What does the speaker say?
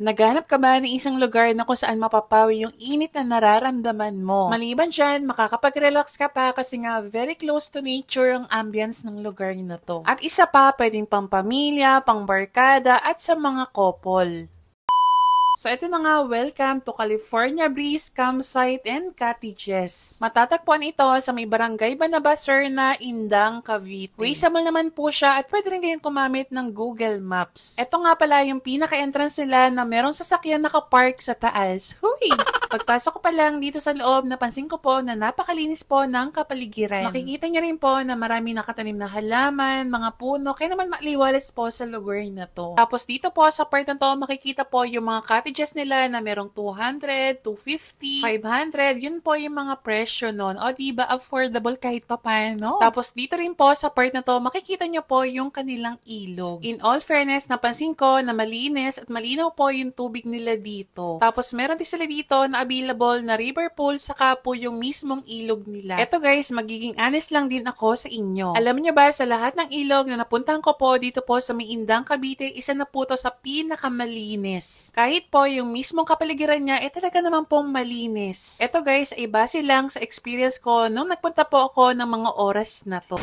Naghanap ka ba ng isang lugar na kung saan mapapawi yung init na nararamdaman mo? Maliban dyan, makakapag-relax ka pa kasi nga very close to nature ang ambience ng lugar na to. At isa pa, pwedeng pang pamilya, pang barkada at sa mga couple. So ito na nga, welcome to California Breeze Campsite and Cottages. Matatagpuan ito sa may barangay Banabasser na Indang, Cavite. Traceable naman po siya at pwede rin kayong kumamit ng Google Maps. Ito nga pala yung pinaka-entrance nila na merong sasakyan nakapark sa taas. Huy! Pagpasok ko pa lang dito sa loob, napansin ko po na napakalinis po ng kapaligiran. Makikita niyo rin po na marami nakatanim na halaman, mga puno, kaya naman maliwalas po sa lugar na to. Tapos dito po sa part na to, makikita po yung mga cottages nila na merong 200, 250, 500. Yun po yung mga presyo nun. O diba, affordable kahit papaano. Tapos dito rin po sa part na to, makikita niyo po yung kanilang ilog. In all fairness, napansin ko na malinis at malinaw po yung tubig nila dito. Tapos meron din sila dito na available na river pool saka po yung mismong ilog nila. Eto guys, magiging honest lang din ako sa inyo. Alam niyo ba, sa lahat ng ilog na napuntahan ko po dito po sa may Indang, Cavite, isa na po to sa pinakamalinis. Kahit po yung mismong kapaligiran niya, talaga naman pong malinis. Eto guys, ay base lang sa experience ko nung nagpunta po ako ng mga oras na to.